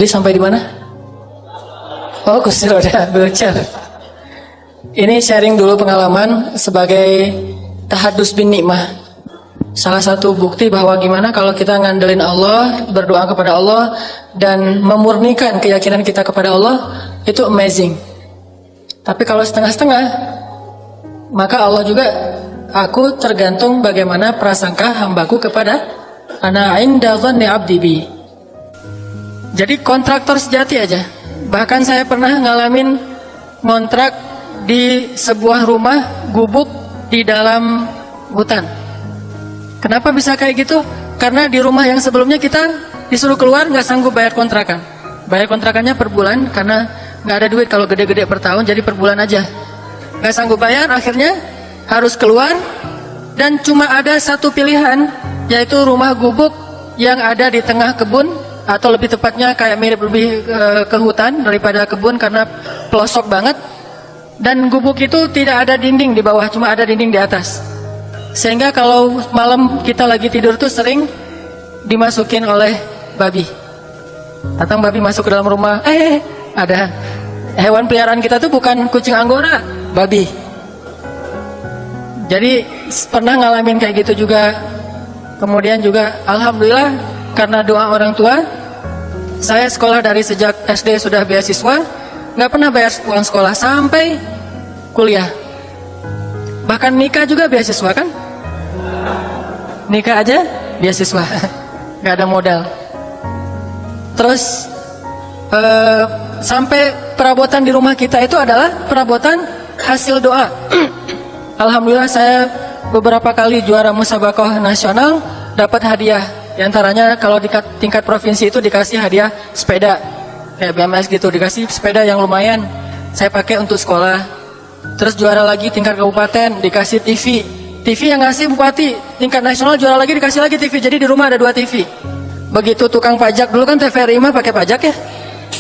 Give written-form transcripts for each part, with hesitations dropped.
Jadi sampai di mana? Oh, kursi roda bocor. Ini sharing dulu pengalaman sebagai tahadus bin nikmah. Salah satu bukti bahwa gimana kalau kita ngandelin Allah, berdoa kepada Allah, dan memurnikan keyakinan kita kepada Allah, itu amazing. Tapi kalau setengah-setengah, maka Allah juga, aku tergantung bagaimana prasangka hambaku kepada ana inda dhanni abdi bi. Jadi kontraktor sejati aja. Bahkan saya pernah ngalamin kontrak di sebuah rumah gubuk di dalam hutan. Kenapa bisa kayak gitu? Karena di rumah yang sebelumnya kita disuruh keluar, nggak sanggup bayar kontrakan. Bayar kontrakannya per bulan karena nggak ada duit kalau gede-gede per tahun, jadi per bulan aja. Nggak sanggup bayar, akhirnya harus keluar, dan cuma ada satu pilihan, yaitu rumah gubuk yang ada di tengah kebun, atau lebih tepatnya kayak mirip lebih ke hutan daripada kebun karena pelosok banget. Dan gubuk itu tidak ada dinding di bawah, cuma ada dinding di atas. Sehingga kalau malam kita lagi tidur tuh sering dimasukin oleh babi. Datang babi masuk ke dalam rumah, ada hewan peliharaan kita tuh bukan kucing anggora, babi. Jadi pernah ngalamin kayak gitu juga. Kemudian juga alhamdulillah karena doa orang tua, saya sekolah dari sejak SD sudah beasiswa, nggak pernah bayar uang sekolah sampai kuliah. Bahkan nikah juga beasiswa kan? Nikah aja beasiswa, nggak ada modal. Terus sampai perabotan di rumah kita itu adalah perabotan hasil doa. Alhamdulillah saya beberapa kali juara musabaqah nasional, dapat hadiah. Di antaranya kalau di tingkat provinsi itu dikasih hadiah sepeda kayak BMS gitu, dikasih sepeda yang lumayan saya pakai untuk sekolah. Terus juara lagi tingkat kabupaten dikasih TV yang ngasih bupati. Tingkat nasional juara lagi dikasih lagi TV. Jadi di rumah ada 2 TV. Begitu tukang pajak, dulu kan TVRI mah pakai pajak ya,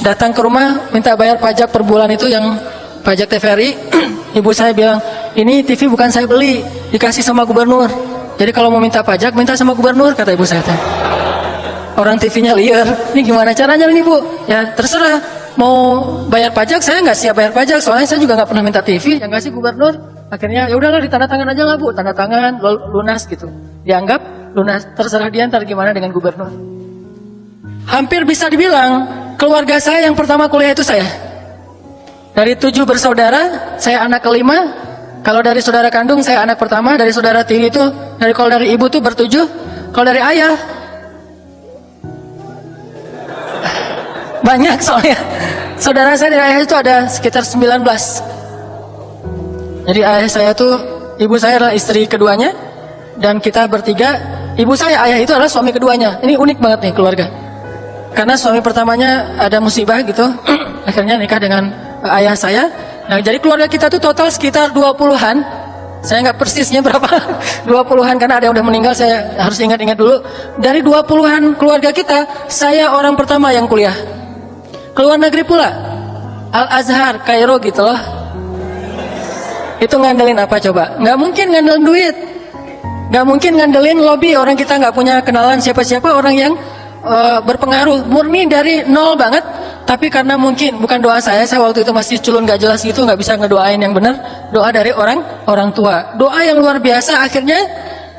datang ke rumah minta bayar pajak per bulan itu yang pajak TVRI. Ibu saya bilang, ini TV bukan saya beli, dikasih sama gubernur. Jadi kalau mau minta pajak, minta sama gubernur, kata ibu saya. Orang TV-nya liar, ini gimana caranya nih bu? Ya terserah, mau bayar pajak, saya nggak siap bayar pajak, soalnya saya juga nggak pernah minta TV, yang ngasih gubernur. Akhirnya ya udahlah ditanda tangan aja lah bu, tanda tangan lunas gitu. Dianggap lunas, terserah dia ntar gimana dengan gubernur. Hampir bisa dibilang keluarga saya yang pertama kuliah itu saya. Dari 7 bersaudara, saya anak kelima. Kalau dari saudara kandung, saya anak pertama. Dari saudara tiri itu, kalau dari ibu tuh ber-7. Kalau dari ayah, banyak soalnya. Saudara saya dari ayah itu ada sekitar 19. Jadi ayah saya tuh, ibu saya adalah istri keduanya, dan kita bertiga. Ibu saya, ayah itu adalah suami keduanya. Ini unik banget nih keluarga. Karena suami pertamanya ada musibah gitu, akhirnya nikah dengan ayah saya. Nah, jadi keluarga kita tuh total sekitar 20-an. Saya nggak persisnya berapa, 20-an karena ada yang udah meninggal, saya harus ingat-ingat dulu. Dari 20-an keluarga kita, saya orang pertama yang kuliah. Keluar negeri pula, Al-Azhar, Kairo gitu loh. Itu ngandelin apa coba? Nggak mungkin ngandelin duit. Nggak mungkin ngandelin lobby, orang kita nggak punya kenalan siapa-siapa, orang yang berpengaruh, murni dari nol banget. Tapi karena mungkin bukan doa saya waktu itu masih culun gak jelas gitu, nggak bisa ngedoain yang benar. Doa dari orang tua, doa yang luar biasa, akhirnya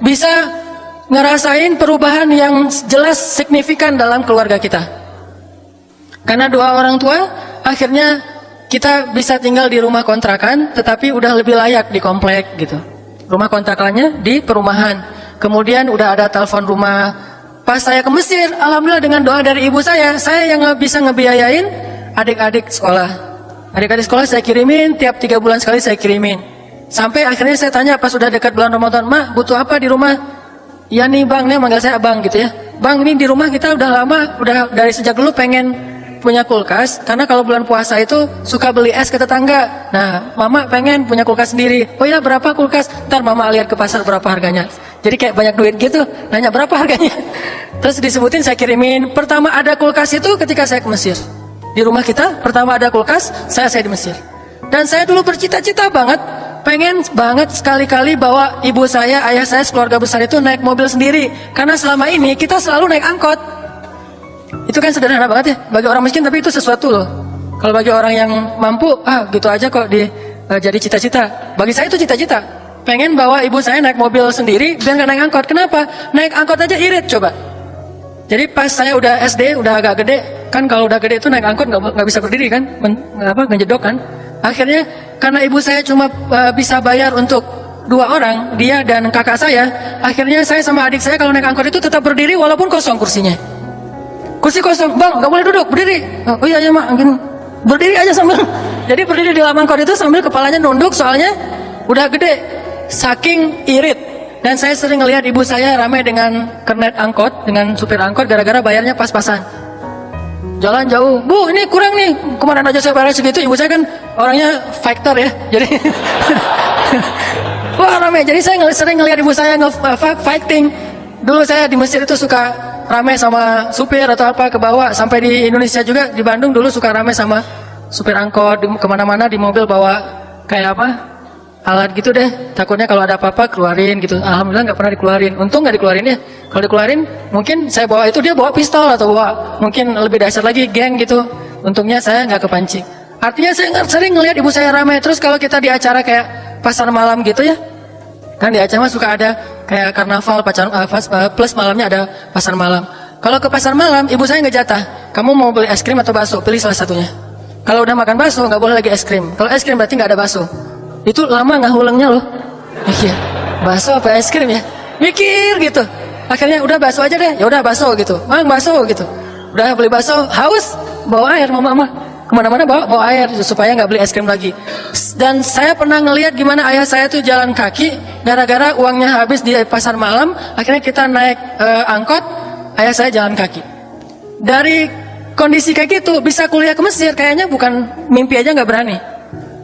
bisa ngerasain perubahan yang jelas signifikan dalam keluarga kita. Karena doa orang tua, akhirnya kita bisa tinggal di rumah kontrakan, tetapi udah lebih layak di komplek gitu. Rumah kontrakannya di perumahan. Kemudian udah ada telepon rumah. Pas saya ke Mesir, alhamdulillah dengan doa dari ibu saya yang bisa ngebiayain adik-adik sekolah. Adik-adik sekolah saya kirimin, tiap 3 bulan sekali saya kirimin. Sampai akhirnya saya tanya pas sudah dekat bulan Ramadan, "Ma, butuh apa di rumah?" "Ya nih bang," dia manggil saya abang gitu ya. "Bang, ini di rumah kita udah lama, udah dari sejak dulu pengen punya kulkas, karena kalau bulan puasa itu suka beli es ke tetangga. Nah, mama pengen punya kulkas sendiri. Oh ya, berapa kulkas? Ntar mama lihat ke pasar berapa harganya." Jadi kayak banyak duit gitu, nanya berapa harganya. Terus disebutin, saya kirimin. Pertama ada kulkas itu ketika saya ke Mesir. Di rumah kita, pertama ada kulkas, saya di Mesir. Dan saya dulu bercita-cita banget, pengen banget sekali-kali bawa ibu saya, ayah saya, keluarga besar itu naik mobil sendiri. Karena selama ini kita selalu naik angkot. Itu kan sederhana banget ya bagi orang miskin, tapi itu sesuatu loh. Kalau bagi orang yang mampu, gitu aja kok jadi cita-cita. Bagi saya itu cita-cita. Pengen bawa ibu saya naik mobil sendiri biar nggak naik angkot. Kenapa? Naik angkot aja irit coba. Jadi pas saya udah SD, udah agak gede, kan kalau udah gede itu naik angkot nggak bisa berdiri kan, ngejedok kan. Akhirnya karena ibu saya cuma bisa bayar untuk 2 orang, dia dan kakak saya. Akhirnya saya sama adik saya kalau naik angkot itu tetap berdiri walaupun kosong kursinya. Kursi kosong, bang nggak boleh duduk, berdiri. Oh iya mak, gini. Berdiri aja sambil. Jadi berdiri di dalam angkot itu sambil kepalanya nunduk, soalnya udah gede, saking irit. Dan saya sering ngelihat ibu saya ramai dengan kernet angkot, dengan supir angkot gara-gara bayarnya pas-pasan. Jalan jauh, bu ini kurang nih, kemarin aja saya bayar segitu. Ibu saya kan orangnya fighter ya, jadi wah ramai. Jadi saya sering ngelihat ibu saya fighting. Dulu saya di Mesir itu suka ramai sama supir atau apa ke bawah. Sampai di Indonesia juga, di Bandung dulu suka ramai sama supir angkot, kemana-mana di mobil bawa kayak apa, alat gitu deh. Takutnya kalau ada apa-apa keluarin gitu. Alhamdulillah nggak pernah dikeluarin. Untung nggak dikeluarin ya. Kalau dikeluarin mungkin saya bawa itu, dia bawa pistol atau bawa mungkin lebih dahsyat lagi geng gitu. Untungnya saya nggak kepancing. Artinya saya sering ngelihat ibu saya ramai. Terus kalau kita di acara kayak pasar malam gitu ya, kan di Aceh mah suka ada kayak karnaval plus malamnya ada pasar malam. Kalau ke pasar malam ibu saya nggak jatah, kamu mau beli es krim atau bakso, pilih salah satunya. Kalau udah makan bakso nggak boleh lagi es krim. Kalau es krim berarti nggak ada bakso. Itu lama nggak hulengnya loh. Mikir bakso apa es krim ya, mikir gitu. Akhirnya udah bakso aja deh, ya udah bakso gitu, mang bakso gitu. Udah beli bakso, haus bawa air mama kemana-mana bawa air supaya nggak beli es krim lagi. Dan saya pernah ngelihat gimana ayah saya tuh jalan kaki gara-gara uangnya habis di pasar malam. Akhirnya kita naik angkot, ayah saya jalan kaki. Dari kondisi kayak gitu bisa kuliah ke Mesir, kayaknya bukan mimpi aja nggak berani.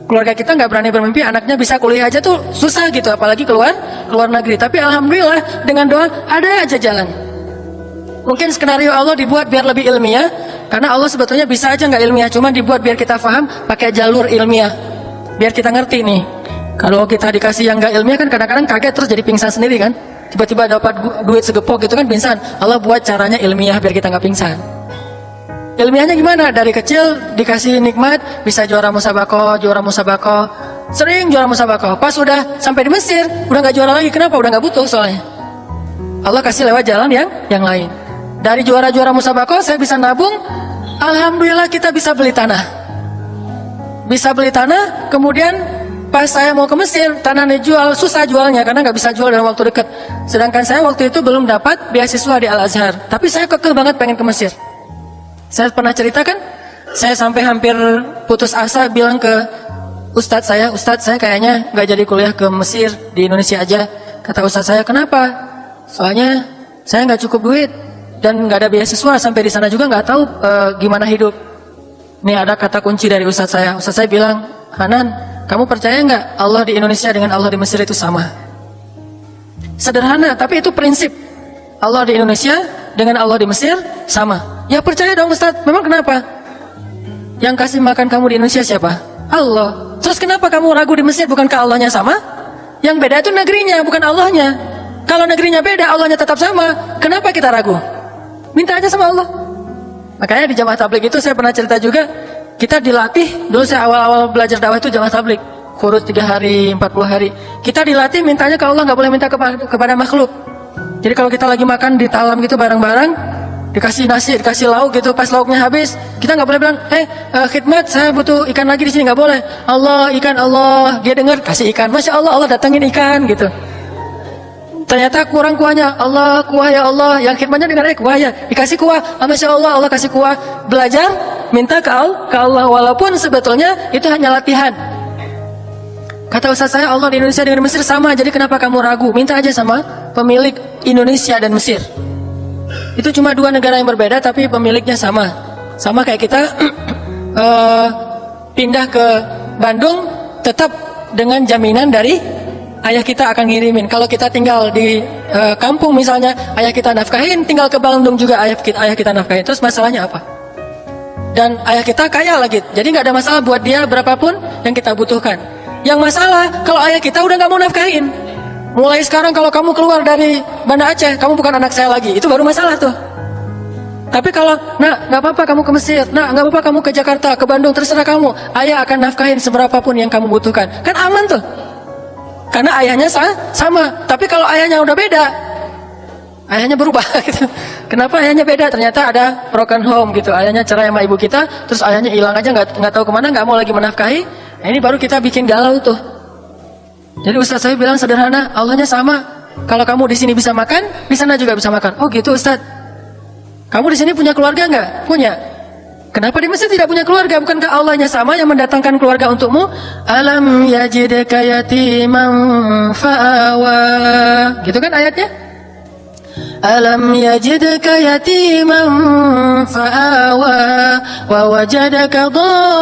Keluarga kita nggak berani bermimpi anaknya bisa kuliah aja tuh susah gitu, apalagi keluar negeri. Tapi alhamdulillah dengan doa ada aja jalan. Mungkin skenario Allah dibuat biar lebih ilmiah, karena Allah sebetulnya bisa aja nggak ilmiah, cuma dibuat biar kita paham pakai jalur ilmiah, biar kita ngerti nih. Kalau kita dikasih yang nggak ilmiah kan kadang-kadang kaget terus jadi pingsan sendiri kan. Tiba-tiba dapat duit segepok gitu kan pingsan. Allah buat caranya ilmiah biar kita nggak pingsan. Ilmiahnya gimana? Dari kecil dikasih nikmat, bisa juara musabaqah, sering juara musabaqah. Pas udah sampai di Mesir udah nggak juara lagi. Kenapa? Udah nggak butuh soalnya. Allah kasih lewat jalan yang lain. Dari juara-juara musabaqah saya bisa nabung. Alhamdulillah kita bisa beli tanah. Kemudian pas saya mau ke Mesir, tanahnya jual, susah jualnya karena nggak bisa jual dalam waktu dekat. Sedangkan saya waktu itu belum dapat beasiswa di Al-Azhar, tapi saya kekeh banget pengen ke Mesir. Saya pernah ceritakan, saya sampai hampir putus asa bilang ke Ustadz saya kayaknya nggak jadi kuliah ke Mesir, di Indonesia aja. Kata Ustadz saya, kenapa? Soalnya saya nggak cukup duit dan nggak ada beasiswa, sampai di sana juga nggak tahu gimana hidup. Ini ada kata kunci dari Ustadz saya. Ustadz saya bilang, Hanan, kamu percaya nggak Allah di Indonesia dengan Allah di Mesir itu sama? Sederhana, tapi itu prinsip. Allah di Indonesia dengan Allah di Mesir sama. Ya percaya dong Ustadz. Memang kenapa? Yang kasih makan kamu di Indonesia siapa? Allah. Terus kenapa kamu ragu di Mesir? Bukankah Allahnya sama? Yang beda itu negerinya, bukan Allahnya. Kalau negerinya beda, Allahnya tetap sama. Kenapa kita ragu? Minta aja sama Allah. Makanya di jamaah tabligh itu saya pernah cerita juga, kita dilatih. Dulu saya awal-awal belajar dakwah itu jamaah tabligh, kurus 3 hari, 40 hari. Kita dilatih mintanya ke Allah, nggak boleh minta kepada makhluk. Jadi kalau kita lagi makan di talam gitu bareng-bareng, dikasih nasi, dikasih lauk gitu, pas lauknya habis, kita nggak boleh bilang, khidmat saya butuh ikan lagi di sini, nggak boleh. Allah, ikan Allah, dia dengar kasih ikan, masya Allah, Allah datangin ikan gitu. Ternyata kurang kuahnya, Allah kuah ya Allah, yang khidmatnya dengar kuah ya, dikasih kuah, masya Allah, Allah kasih kuah. Belajar, minta ke Allah, walaupun sebetulnya itu hanya latihan. Kata Ustaz saya, Allah di Indonesia dengan Mesir sama, jadi kenapa kamu ragu? Minta aja sama pemilik Indonesia dan Mesir. Itu cuma 2 negara yang berbeda, tapi pemiliknya sama. Sama kayak kita pindah ke Bandung, tetap dengan jaminan dari ayah kita akan ngirimin. Kalau kita tinggal di kampung misalnya, ayah kita nafkahin, tinggal ke Bandung juga ayah kita nafkahin. Terus masalahnya apa? Dan ayah kita kaya lagi, jadi nggak ada masalah buat dia berapapun yang kita butuhkan. Yang masalah kalau ayah kita udah nggak mau nafkahin. Mulai sekarang kalau kamu keluar dari Banda Aceh, kamu bukan anak saya lagi. Itu baru masalah tuh. Tapi kalau, nak, nggak apa-apa kamu ke Mesir, nak, nggak apa-apa kamu ke Jakarta, ke Bandung, terserah kamu. Ayah akan nafkahin seberapapun yang kamu butuhkan. Kan aman tuh. Karena ayahnya sama. Tapi kalau ayahnya udah beda, ayahnya berubah gitu. Kenapa ayahnya beda? Ternyata ada broken home gitu. Ayahnya cerai sama ibu kita, terus ayahnya hilang aja, nggak tahu kemana, nggak mau lagi menafkahi. Nah, ini baru kita bikin galau tuh. Jadi Ustaz saya bilang sederhana, Allahnya sama. Kalau kamu di sini bisa makan, di sana juga bisa makan. Oh gitu Ustaz. Kamu di sini punya keluarga nggak? Punya. Kenapa di Mesir tidak punya keluarga? Bukankah Allahnya sama yang mendatangkan keluarga untukmu? Alam yajidka yatiman fa'awa. Gitu kan ayatnya? Alam yajidka yatiman fa'awa wa wajadaka dhallan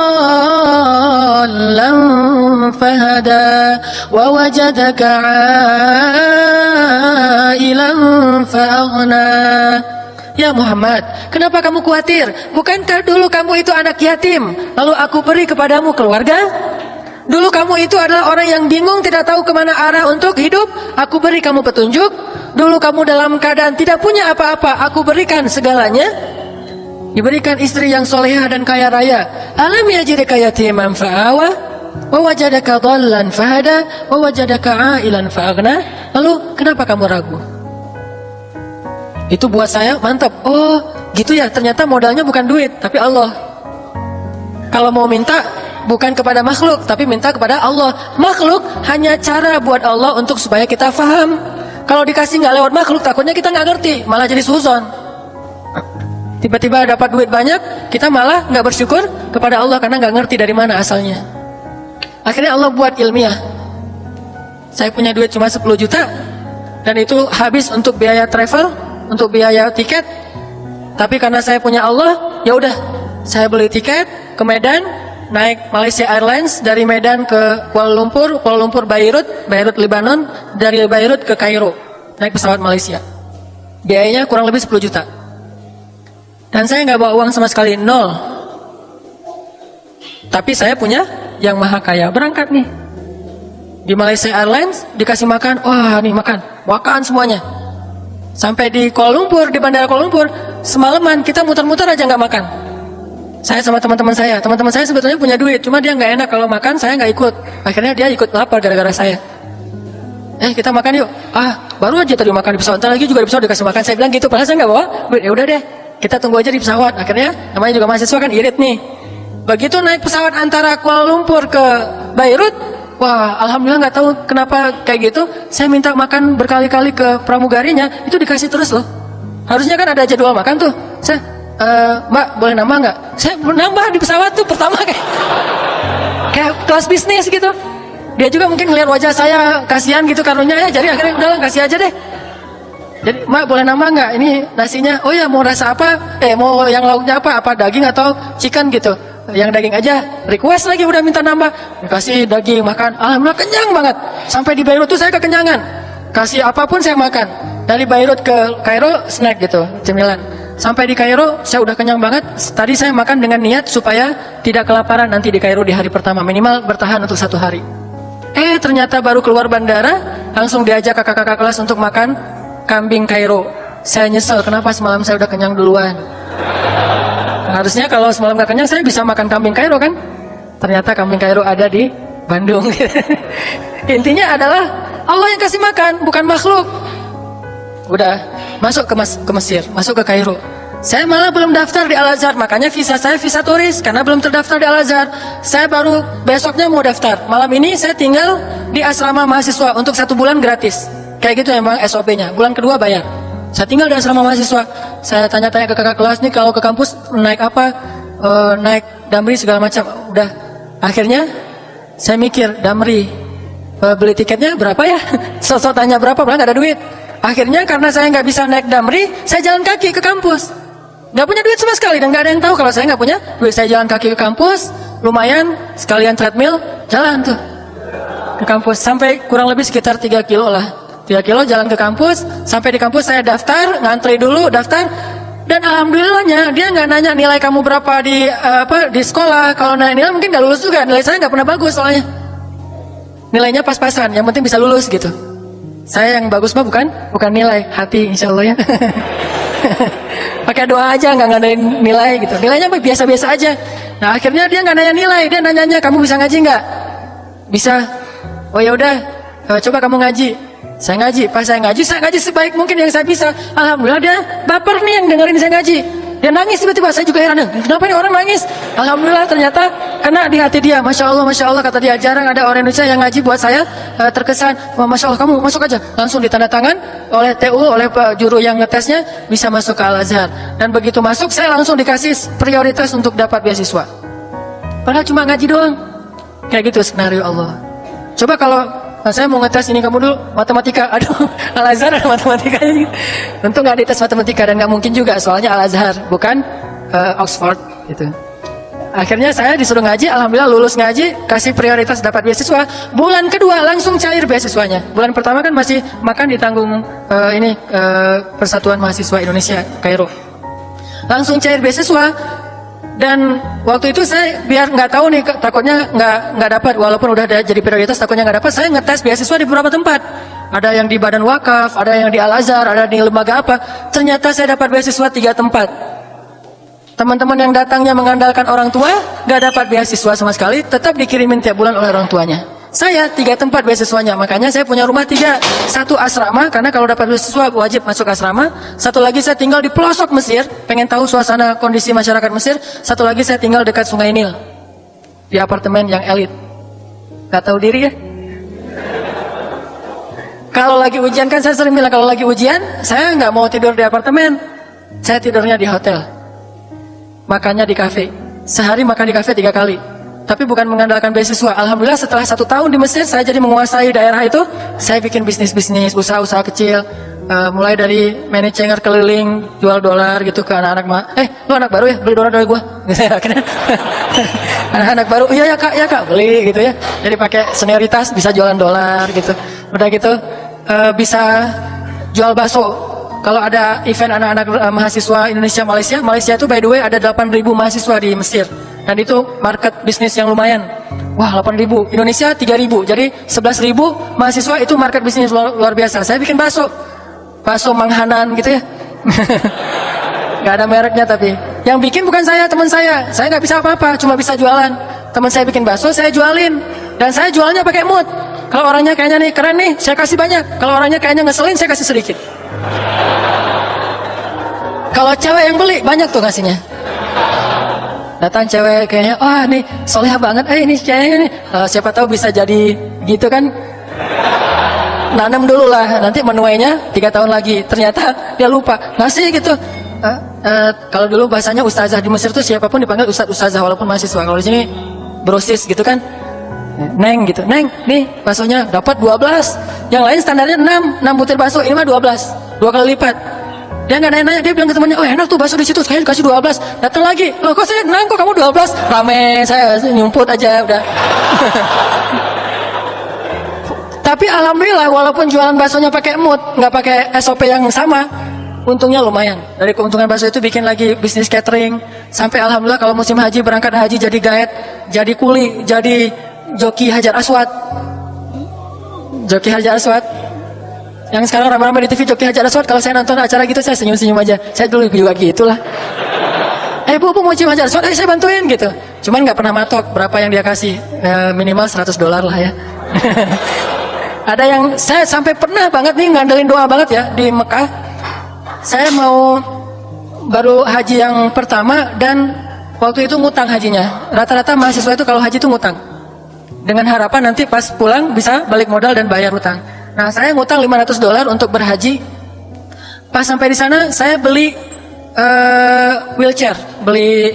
fahada wa wajadaka ailan fa'aghna. Ya Muhammad, kenapa kamu khawatir? Bukankah dulu kamu itu anak yatim, lalu aku beri kepadamu keluarga? Dulu kamu itu adalah orang yang bingung, tidak tahu kemana arah untuk hidup, aku beri kamu petunjuk. Dulu kamu dalam keadaan tidak punya apa-apa, aku berikan segalanya. Diberikan istri yang solehah dan kaya raya. Alam yajidka yatiman fa'awa wa wajadaka dhallan fahada wa wajadaka ailan fa'aghna. Lalu kenapa kamu ragu? Itu buat saya mantap. Oh gitu ya, ternyata modalnya bukan duit tapi Allah. Kalau mau minta bukan kepada makhluk tapi minta kepada Allah. Makhluk hanya cara buat Allah untuk supaya kita faham. Kalau dikasih nggak lewat makhluk takutnya kita nggak ngerti, malah jadi suzon. Tiba-tiba dapat duit banyak, kita malah nggak bersyukur kepada Allah karena nggak ngerti dari mana asalnya. Akhirnya Allah buat ilmiah. Saya punya duit cuma 10 juta dan itu habis untuk biaya travel, untuk biaya tiket. Tapi karena saya punya Allah, ya udah, saya beli tiket ke Medan, naik Malaysia Airlines dari Medan ke Kuala Lumpur, Kuala Lumpur Beirut, Beirut Lebanon, dari Beirut ke Kairo, naik pesawat Malaysia. Biayanya kurang lebih 10 juta. Dan saya nggak bawa uang sama sekali, 0. Tapi saya punya yang maha kaya, berangkat nih. Di Malaysia Airlines dikasih makan, wah nih makan semuanya. Sampai di Kuala Lumpur, di bandara Kuala Lumpur, semalaman kita muter-muter aja nggak makan. Saya sama teman-teman saya sebetulnya punya duit, cuma dia nggak enak kalau makan, saya nggak ikut. Akhirnya dia ikut lapar gara-gara saya. Kita makan yuk. Baru aja tadi makan di pesawat, ntar lagi juga di pesawat dikasih makan. Saya bilang gitu, padahal saya nggak bawa duit. Ya udah deh, kita tunggu aja di pesawat. Akhirnya namanya juga mahasiswa kan irit nih. Begitu naik pesawat antara Kuala Lumpur ke Beirut, wah, alhamdulillah nggak tahu kenapa kayak gitu. Saya minta makan berkali-kali ke pramugarinya, itu dikasih terus loh. Harusnya kan ada jadwal makan tuh. Saya, Mbak boleh nambah nggak? Saya nambah di pesawat tuh pertama kayak kelas bisnis gitu. Dia juga mungkin ngeliat wajah saya kasihan gitu karunya ya, jadi akhirnya udahlah kasih aja deh. Jadi Mbak boleh nambah nggak? Ini nasinya. Oh ya, mau rasa apa? Mau yang lauknya apa? Apa daging atau chicken gitu? Yang daging aja, request lagi udah minta nambah, kasih daging makan, alhamdulillah kenyang banget. Sampai di Beirut tuh saya kekenyangan, kasih apapun saya makan. Dari Beirut ke Kairo snack gitu, cemilan. Sampai di Kairo saya udah kenyang banget. Tadi saya makan dengan niat supaya tidak kelaparan nanti di Kairo di hari pertama, minimal bertahan untuk 1 hari. Ternyata baru keluar bandara langsung diajak kakak-kakak kelas untuk makan kambing Kairo. Saya nyesel kenapa semalam saya udah kenyang duluan. Harusnya kalau semalam gak kenyang saya bisa makan kambing Kairo kan. Ternyata kambing Kairo ada di Bandung. Intinya adalah Allah yang kasih makan, bukan makhluk. Udah masuk ke Mesir, masuk ke Kairo. Saya malah belum daftar di Al-Azhar, makanya visa saya visa turis karena belum terdaftar di Al-Azhar. Saya baru besoknya mau daftar. Malam ini saya tinggal di asrama mahasiswa untuk 1 bulan gratis. Kayak gitu emang SOP-nya. Bulan kedua bayar. Saya tinggal di asrama mahasiswa. Saya tanya-tanya ke kakak kelas nih, kalau ke kampus naik apa? Naik Damri segala macam. Udah. Akhirnya saya mikir, Damri beli tiketnya berapa ya? Sosok tanya berapa, padahal nggak ada duit. Akhirnya karena saya nggak bisa naik Damri, saya jalan kaki ke kampus. Nggak punya duit sama sekali dan nggak ada yang tahu kalau saya nggak punya duit. Saya jalan kaki ke kampus, lumayan sekalian treadmill, jalan tuh ke kampus sampai kurang lebih sekitar 3 kilo lah. 3 kilo jalan ke kampus, sampai di kampus saya daftar, ngantri dulu, daftar. Dan alhamdulillahnya dia nggak nanya nilai kamu berapa di sekolah. Kalau nanya nilai mungkin nggak lulus juga. Nilai saya nggak pernah bagus soalnya. Nilainya pas-pasan, yang penting bisa lulus gitu. Saya yang bagus mah bukan nilai, hati insya Allah ya. Pakai doa aja, nggak ngadain nilai gitu. Nilainya biasa-biasa aja. Nah akhirnya dia nggak nanya nilai, dia nanyanya kamu bisa ngaji nggak? Bisa. Oh ya udah, coba kamu ngaji. Saya ngaji, pas saya ngaji sebaik mungkin yang saya bisa. Alhamdulillah dia baper nih yang dengerin saya ngaji. Dia nangis tiba-tiba, saya juga heran, kenapa nih orang nangis? Alhamdulillah ternyata kena di hati dia. Masya Allah kata dia, jarang ada orang Indonesia yang ngaji buat saya terkesan. Wah, Masya Allah, kamu masuk aja. Langsung ditanda tangan oleh TU, oleh juru yang ngetesnya, bisa masuk ke Al-Azhar. Dan begitu masuk, saya langsung dikasih prioritas untuk dapat beasiswa. Padahal cuma ngaji doang. Kayak gitu skenario Allah. Coba kalau saya mau ngetes ini kamu dulu matematika, aduh Al-Azhar ada matematikanya. Tentu nggak dites matematika dan nggak mungkin juga, soalnya Al-Azhar bukan Oxford gitu. Akhirnya saya disuruh ngaji, alhamdulillah lulus ngaji, kasih prioritas dapat beasiswa. Bulan kedua langsung cair beasiswanya. Bulan pertama kan masih makan ditanggung Persatuan Mahasiswa Indonesia Kairo. Langsung cair beasiswa. Dan waktu itu saya biar nggak tahu nih, takutnya nggak dapat, walaupun udah jadi prioritas takutnya nggak dapat, saya ngetes beasiswa di beberapa tempat. Ada yang di Badan Wakaf, ada yang di Al-Azhar, ada di lembaga apa. Ternyata saya dapat beasiswa 3 tempat. Teman-teman yang datangnya mengandalkan orang tua nggak dapat beasiswa sama sekali, tetap dikirimin tiap bulan oleh orang tuanya. Saya 3 tempat beasiswanya, makanya saya punya rumah 3. 1 asrama, karena kalau dapat beasiswa wajib masuk asrama. 1 lagi saya tinggal di pelosok Mesir, pengen tahu suasana kondisi masyarakat Mesir. 1 lagi saya tinggal dekat Sungai Nil, di apartemen yang elit. Gak tahu diri ya. Kalau lagi ujian kan saya sering bilang, kalau lagi ujian saya nggak mau tidur di apartemen, saya tidurnya di hotel. Makannya di kafe, sehari makan di kafe 3 kali. Tapi bukan mengandalkan beasiswa. Alhamdulillah setelah 1 tahun di Mesir, saya jadi menguasai daerah itu. Saya bikin bisnis-bisnis, usaha-usaha kecil. Mulai dari manajer keliling, jual dolar gitu ke anak-anak. Lu anak baru ya? Beli dolar dari gua. Anak-anak baru, iya ya kak, beli gitu ya. Jadi pakai senioritas, bisa jualan dolar gitu. Udah gitu, bisa jual bakso. Kalau ada event anak-anak mahasiswa Malaysia itu by the way ada 8.000 mahasiswa di Mesir. Dan itu market bisnis yang lumayan. Wah, 8.000, Indonesia 3.000. Jadi 11.000 mahasiswa itu market bisnis luar biasa. Saya bikin bakso Manghanan gitu ya. Gak ada mereknya tapi. Yang bikin bukan saya, teman saya. Saya nggak bisa apa-apa, cuma bisa jualan. Teman saya bikin bakso, saya jualin. Dan saya jualnya pakai mood. Kalau orangnya kayaknya nih keren nih, saya kasih banyak. Kalau orangnya kayaknya ngeselin, saya kasih sedikit. Kalau cewek yang beli, banyak tuh ngasihnya. Datang cewek kayaknya, wah nih solehah banget, ini ceweknya nih, siapa tahu bisa jadi gitu kan. Nanam dulu lah, nanti menuainya 3 tahun lagi. Ternyata dia lupa ngasih gitu. Kalau dulu bahasanya ustazah di Mesir tuh siapapun dipanggil ustazah walaupun mahasiswa. Kalau di sini brosis gitu kan, neng gitu, neng nih baksonya dapat 12. Yang lain standarnya 6 butir bakso, ini mah 12, 2 kali lipat. Dia nggak nanya, dia bilang ke temannya, oh enak tuh bakso di situ, sekali dikasih 12. Datang lagi, loh kok saya nang, kok kamu 12? Rame, saya nyumput aja udah. Tapi alhamdulillah walaupun jualan baksonya pakai mood, nggak pakai SOP yang sama, untungnya lumayan. Dari keuntungan bakso itu bikin lagi bisnis catering, sampai alhamdulillah kalau musim haji berangkat haji jadi guide, jadi kuli, jadi joki Hajar Aswad. Joki Hajar Aswad. Yang sekarang ramai-ramai di TV joki Hajar Aswad, kalau saya nonton acara gitu saya senyum-senyum aja. Saya dulu juga gitulah. Bu mau cium Hajar Aswad, saya bantuin gitu. Cuman nggak pernah matok berapa yang dia kasih, minimal $100 lah ya. Ada yang saya sampai pernah banget nih ngandelin doa banget ya di Mekah. Saya mau baru haji yang pertama dan waktu itu ngutang hajinya. Rata-rata mahasiswa itu kalau haji itu ngutang, dengan harapan nanti pas pulang bisa balik modal dan bayar utang. Nah, saya ngutang $500 untuk berhaji. Pas sampai di sana, saya beli wheelchair, beli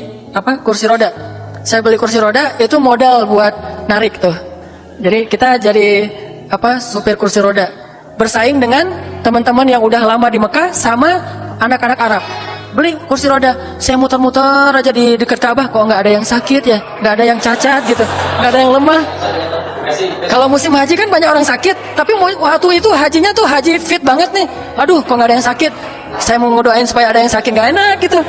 kursi roda. Saya beli kursi roda, itu modal buat narik tuh. Jadi kita jadi supir kursi roda. Bersaing dengan teman-teman yang udah lama di Mekah sama anak-anak Arab. Beli kursi roda, saya muter-muter aja di dekat Ka'bah, kok nggak ada yang sakit ya, nggak ada yang cacat gitu, nggak ada yang lemah. Kalau musim haji kan banyak orang sakit, tapi waktu itu hajinya tuh haji fit banget nih. Aduh, kok nggak ada yang sakit? Saya mau ngedoain supaya ada yang sakit, nggak enak gitu.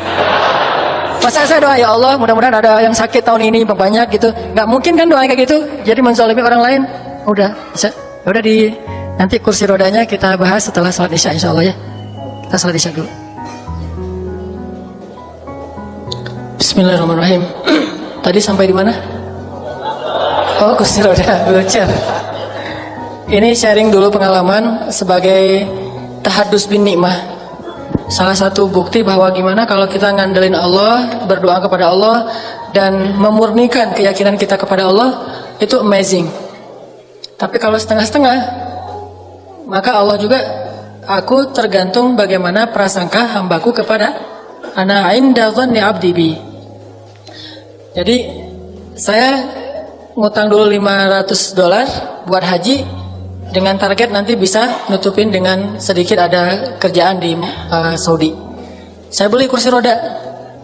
Masa saya doa, ya Allah, mudah-mudahan ada yang sakit tahun ini banyak gitu. Nggak mungkin kan doa kayak gitu. Jadi menzalimi orang lain. Udah, bisa. Udah nanti kursi rodanya kita bahas setelah salat isya insya Allah ya. Kita salat isya dulu. Bismillahirrahmanirrahim. Tadi sampai di mana? Oh, kursi roda, wheelchair. Ini sharing dulu pengalaman sebagai tahadus bin nikmah. Salah satu bukti bahwa gimana kalau kita ngandelin Allah, berdoa kepada Allah, dan memurnikan keyakinan kita kepada Allah, itu amazing. Tapi kalau setengah-setengah, maka Allah juga, aku tergantung bagaimana prasangka hambaku kepada ana inda dhanni abdi bi. Jadi saya ngutang dulu $500 buat haji dengan target nanti bisa nutupin dengan sedikit ada kerjaan di Saudi. Saya beli kursi roda,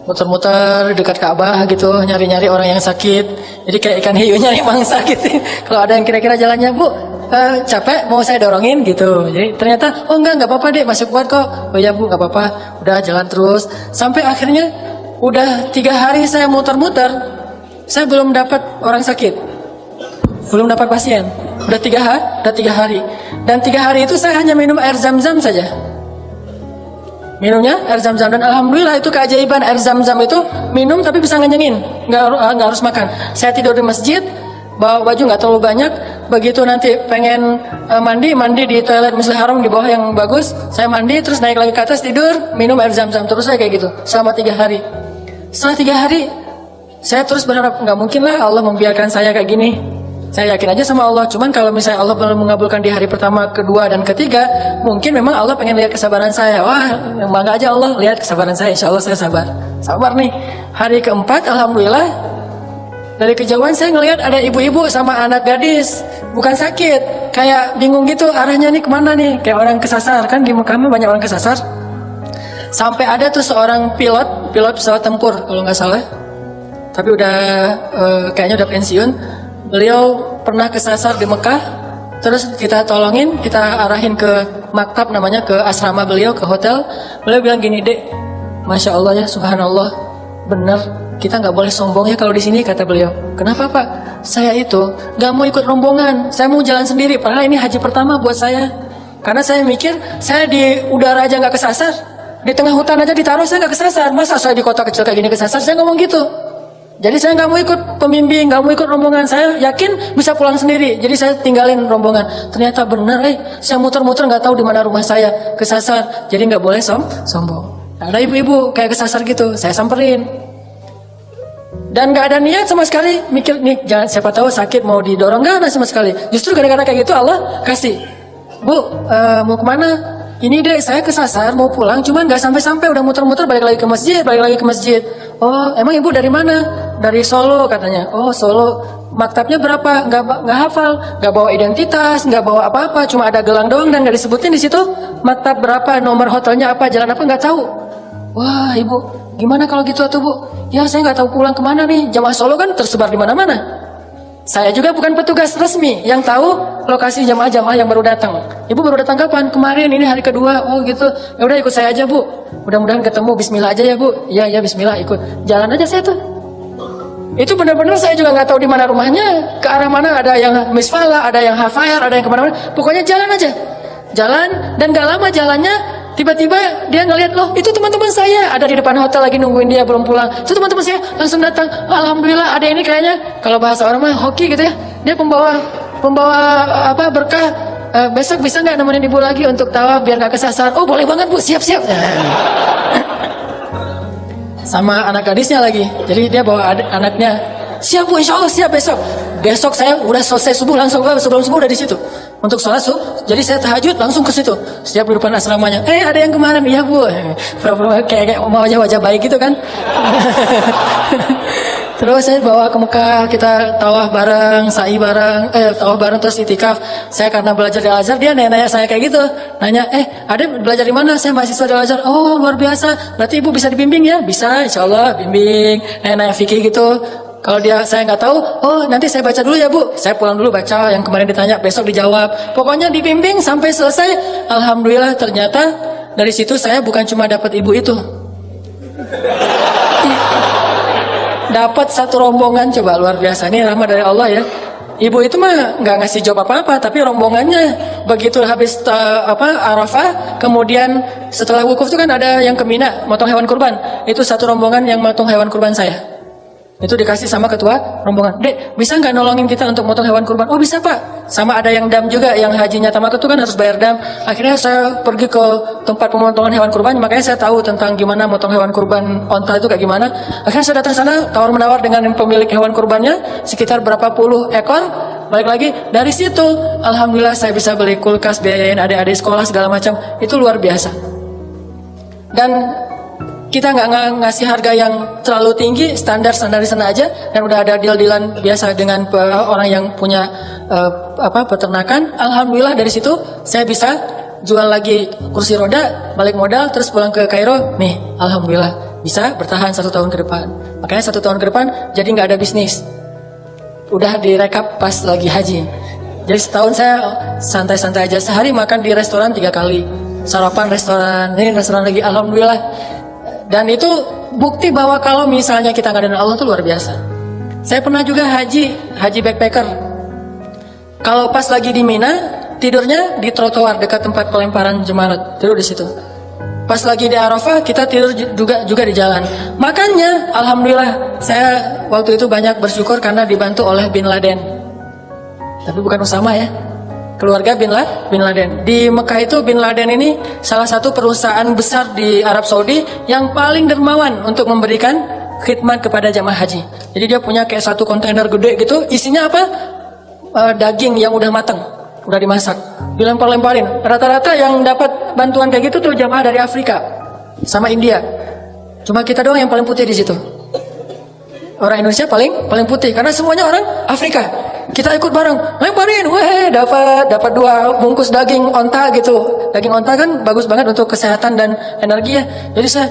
muter-muter dekat Ka'bah gitu, nyari-nyari orang yang sakit. Jadi kayak ikan hiu nyari mangsa gitu. Kalau ada yang kira-kira jalannya, Bu, capek mau saya dorongin gitu. Jadi ternyata, oh enggak apa-apa deh, masih kuat kok. Oh ya Bu, enggak apa-apa. Udah jalan terus sampai akhirnya udah 3 hari saya muter-muter, saya belum dapat orang sakit, belum dapat pasien. Udah 3 hari. Dan 3 hari itu saya hanya minum air zam-zam saja. Minumnya air zam-zam, dan alhamdulillah itu keajaiban air zam-zam itu minum tapi bisa ngenyengin, nggak harus makan. Saya tidur di masjid, bawa baju nggak terlalu banyak. Begitu nanti pengen mandi di toilet Masjidil Haram di bawah yang bagus, saya mandi terus naik lagi ke atas tidur, minum air zam-zam terus saya kayak gitu selama 3 hari. Setelah 3 hari saya terus berharap nggak mungkin lah Allah membiarkan saya kayak gini. Saya yakin aja sama Allah. Cuman kalau misalnya Allah belum mengabulkan di hari pertama, kedua, dan ketiga, mungkin memang Allah pengen lihat kesabaran saya. Wah, bangga aja Allah lihat kesabaran saya. Insya Allah saya sabar. Sabar nih. Hari keempat, alhamdulillah, dari kejauhan saya ngelihat ada ibu-ibu sama anak gadis. Bukan sakit, kayak bingung gitu arahnya nih kemana nih. Kayak orang kesasar. Kan di Mekah banyak orang kesasar. Sampai ada tuh seorang pilot pesawat tempur kalau nggak salah. Tapi udah kayaknya udah pensiun. Beliau pernah kesasar di Mekah, terus kita tolongin, kita arahin ke maktab namanya, ke asrama beliau, ke hotel. Beliau bilang gini, Dek, Masya Allah ya, Subhanallah, benar, kita nggak boleh sombong ya kalau di sini, kata beliau. Kenapa Pak? Saya itu nggak mau ikut rombongan, saya mau jalan sendiri, padahal ini haji pertama buat saya. Karena saya mikir, saya di udara aja nggak kesasar, di tengah hutan aja ditaruh saya nggak kesasar, masa saya di kota kecil kayak gini kesasar, saya ngomong gitu. Jadi saya nggak mau ikut pembimbing, nggak mau ikut rombongan. Saya yakin bisa pulang sendiri. Jadi saya tinggalin rombongan. Ternyata benar, saya muter-muter nggak tahu di mana rumah saya, kesasar. Jadi nggak boleh sombong. Ada ibu-ibu kayak kesasar gitu, saya samperin. Dan nggak ada niat sama sekali mikir nih, jangan siapa tahu sakit mau didorong, nggak ada sama sekali. Justru gara-gara kayak gitu Allah kasih, Bu, mau kemana? Ini Dek, saya kesasar mau pulang, cuman nggak sampai-sampai, udah muter-muter balik lagi ke masjid. Oh, emang ibu dari mana? Dari Solo katanya. Oh, Solo. Maktabnya berapa? Nggak hafal, nggak bawa identitas, nggak bawa apa-apa, cuma ada gelang doang dan nggak disebutin di situ maktab berapa, nomor hotelnya apa, jalan apa, nggak tahu. Wah, ibu, gimana kalau gitu tuh Bu? Ya saya nggak tahu pulang kemana nih. Jamaah Solo kan tersebar di mana-mana. Saya juga bukan petugas resmi yang tahu lokasi jamaah-jamaah yang baru datang. Ibu baru datang kapan? Kemarin, ini hari kedua. Oh gitu. Ya udah ikut saya aja Bu. Mudah-mudahan ketemu. Bismillah aja ya Bu. Ya Bismillah ikut. Jalan aja saya tuh. Itu benar-benar saya juga nggak tahu di mana rumahnya, ke arah mana, ada yang misfalah, ada yang hafayar, ada yang kemana-mana. Pokoknya jalan aja. Jalan, dan gak lama jalannya, tiba-tiba dia ngelihat, loh itu teman-teman saya ada di depan hotel lagi nungguin dia belum pulang. Itu teman-teman saya langsung datang. Alhamdulillah ada ini kayaknya, kalau bahasa orang mah hoki gitu ya. Dia pembawa apa berkah. Besok bisa nggak nemenin ibu lagi untuk tawaf biar nggak kesasar? Oh boleh banget Bu, siap-siap. Sama anak gadisnya lagi. Jadi dia bawa anaknya. Siap Bu, insya Allah siap besok. Besok saya udah selesai subuh langsung, sebelum subuh udah di situ untuk sholat subuh. Jadi saya tahajud langsung ke situ. Setiap di depan asramanya. Ada yang kemarin, iya Bu. Kayak mau wajah baik gitu kan. Terus saya bawa ke Mekah, kita tawaf bareng, sa'i bareng, tawaf bareng terus itikaf. Saya karena belajar di Al-Azhar, dia nanya saya kayak gitu. Nanya, ada belajar di mana? Saya mahasiswa di Al-Azhar. Oh, luar biasa. Berarti Ibu bisa dibimbing ya? Bisa, insya Allah bimbing. Nanya fikih gitu. Kalau saya nggak tahu, oh nanti saya baca dulu ya Bu. Saya pulang dulu baca yang kemarin ditanya, besok dijawab. Pokoknya dibimbing sampai selesai. Alhamdulillah ternyata dari situ saya bukan cuma dapat ibu itu. Dapat satu rombongan, coba luar biasa. Ini rahmat dari Allah ya. Ibu itu mah nggak ngasih job apa-apa, tapi rombongannya begitu habis Arafah, kemudian setelah wukuf itu kan ada yang ke Mina, motong hewan kurban. Itu satu rombongan yang motong hewan kurban saya. Itu dikasih sama ketua rombongan. Dek, bisa nggak nolongin kita untuk motong hewan kurban? Oh bisa pak. Sama ada yang dam juga, yang hajinya tamat itu kan harus bayar dam. Akhirnya saya pergi ke tempat pemotongan hewan kurban, makanya saya tahu tentang gimana motong hewan kurban onta itu kayak gimana. Akhirnya saya datang sana, tawar-menawar dengan pemilik hewan kurbannya, sekitar berapa puluh ekor. Balik lagi, dari situ, alhamdulillah saya bisa beli kulkas, biayain adik-adik sekolah segala macam. Itu luar biasa. Dan kita nggak ngasih harga yang terlalu tinggi, standar di sana aja, dan udah ada deal-dealan biasa dengan orang yang punya peternakan. Alhamdulillah dari situ saya bisa jual lagi kursi roda, balik modal, terus pulang ke Kairo. Nih, alhamdulillah bisa bertahan 1 tahun ke depan. Makanya 1 tahun ke depan jadi nggak ada bisnis. Udah direkap pas lagi haji. Jadi setahun saya santai-santai aja. Sehari makan di restoran 3 kali, sarapan restoran, ini restoran lagi. Alhamdulillah. Dan itu bukti bahwa kalau misalnya kita ngadain Allah itu luar biasa. Saya pernah juga haji backpacker. Kalau pas lagi di Mina, tidurnya di trotoar dekat tempat pelemparan jemarat, tidur di situ. Pas lagi di Arafah, kita tidur juga di jalan. Makanya, alhamdulillah, saya waktu itu banyak bersyukur karena dibantu oleh Bin Laden. Tapi bukan Usama ya. Keluarga Bin Laden. Di Mekah itu Bin Laden ini salah satu perusahaan besar di Arab Saudi yang paling dermawan untuk memberikan khidmat kepada jamaah haji. Jadi dia punya kayak satu kontainer gede gitu, isinya apa? Daging yang udah matang, udah dimasak, dilempar-lemparin. Rata-rata yang dapat bantuan kayak gitu tuh jamaah dari Afrika sama India. Cuma kita doang yang paling putih di situ. Orang Indonesia paling putih karena semuanya orang Afrika. Kita ikut bareng, lemparin, dapat 2 bungkus daging onta gitu. Daging onta kan bagus banget untuk kesehatan dan energi ya. Jadi saya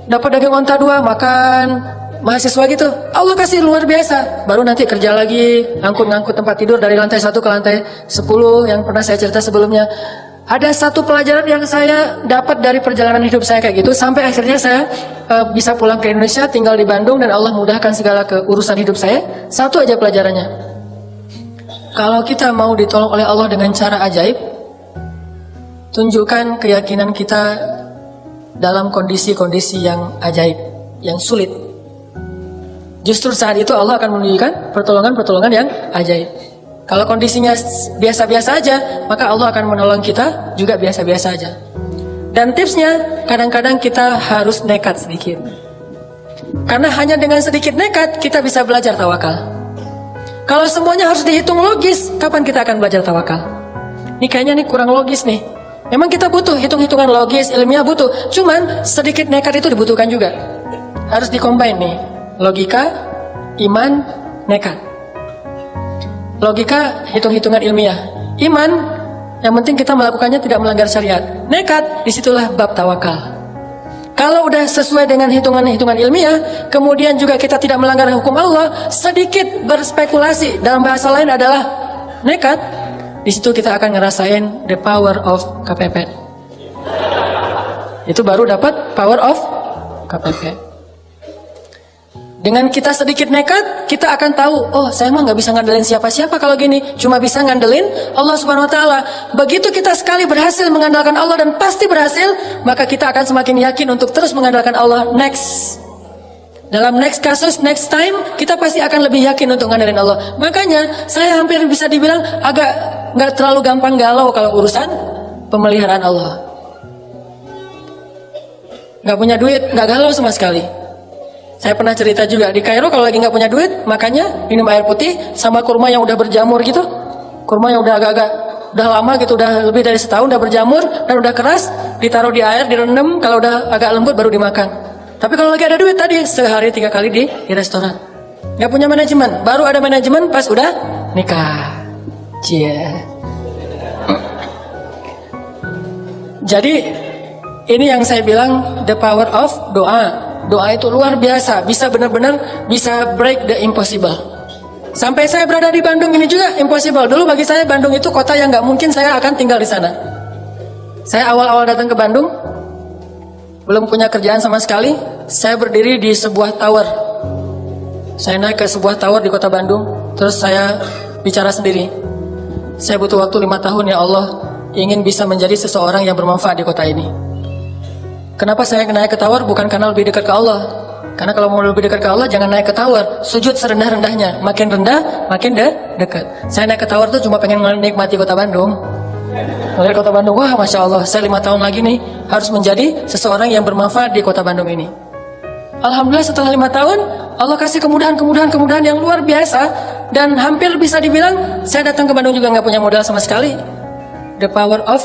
dapat daging onta 2, makan, mahasiswa gitu. Allah kasih luar biasa. Baru nanti kerja lagi, ngangkut tempat tidur dari lantai 1 ke lantai 10 yang pernah saya cerita sebelumnya. Ada satu pelajaran yang saya dapat dari perjalanan hidup saya kayak gitu, sampai akhirnya saya bisa pulang ke Indonesia, tinggal di Bandung, dan Allah mudahkan segala keurusan hidup saya. Satu aja pelajarannya. Kalau kita mau ditolong oleh Allah dengan cara ajaib, tunjukkan keyakinan kita dalam kondisi-kondisi yang ajaib, yang sulit. Justru saat itu Allah akan menunjukkan pertolongan-pertolongan yang ajaib. Kalau kondisinya biasa-biasa aja, maka Allah akan menolong kita juga biasa-biasa aja. Dan tipsnya, kadang-kadang kita harus nekat sedikit. Karena hanya dengan sedikit nekat, kita bisa belajar tawakal. Kalau semuanya harus dihitung logis, kapan kita akan belajar tawakal? Ini kayaknya kurang logis nih. Memang kita butuh hitung-hitungan logis, ilmiah butuh. Cuman sedikit nekat itu dibutuhkan juga. Harus dikombin nih. Logika, iman, nekat. Logika, hitung-hitungan ilmiah. Iman, yang penting kita melakukannya tidak melanggar syariat. Nekat, disitulah bab tawakal. Kalau udah sesuai dengan hitungan-hitungan ilmiah, kemudian juga kita tidak melanggar hukum Allah, sedikit berspekulasi, dalam bahasa lain adalah nekat, di situ kita akan ngerasain the power of KPP. Itu baru dapat power of KPP. Dengan kita sedikit nekat, kita akan tahu, oh saya mah nggak bisa ngandelin siapa-siapa kalau gini, cuma bisa ngandelin Allah Subhanahu Wa Taala. Begitu kita sekali berhasil mengandalkan Allah dan pasti berhasil, maka kita akan semakin yakin untuk terus mengandalkan Allah next. Dalam next kasus, next time, kita pasti akan lebih yakin untuk mengandalkan Allah. Makanya saya hampir bisa dibilang agak nggak terlalu gampang galau kalau urusan pemeliharaan Allah. Nggak punya duit, nggak galau sama sekali. Saya pernah cerita juga di Kairo kalau lagi nggak punya duit, makanya minum air putih sama kurma yang udah berjamur gitu. Kurma yang udah agak-agak udah lama gitu, udah lebih dari setahun udah berjamur dan udah keras, ditaruh di air, direndam, kalau udah agak lembut baru dimakan. Tapi kalau lagi ada duit tadi sehari 3 kali di restoran. Nggak punya manajemen, baru ada manajemen pas udah nikah. Cie. Jadi ini yang saya bilang the power of doa. Doa itu luar biasa, bisa benar-benar bisa break the impossible. Sampai saya berada di Bandung ini juga impossible. Dulu bagi saya Bandung itu kota yang nggak mungkin saya akan tinggal di sana. Saya awal-awal datang ke Bandung, belum punya kerjaan sama sekali. Saya berdiri di sebuah tower. Saya naik ke sebuah tower di kota Bandung, terus saya bicara sendiri. Saya butuh waktu 5 tahun ya Allah. ingin bisa menjadi seseorang yang bermanfaat di kota ini. Kenapa saya naik ke tower? Bukan karena lebih dekat ke Allah. Karena kalau mau lebih dekat ke Allah, jangan naik ke tower. Sujud serendah-rendahnya. Makin rendah, makin dekat. Saya naik ke tower tuh cuma pengen menikmati kota Bandung. Melihat kota Bandung, wah Masya Allah, saya 5 tahun lagi nih harus menjadi seseorang yang bermanfaat di kota Bandung ini. Alhamdulillah setelah 5 tahun, Allah kasih kemudahan yang luar biasa. Dan hampir bisa dibilang, saya datang ke Bandung juga nggak punya modal sama sekali. The power of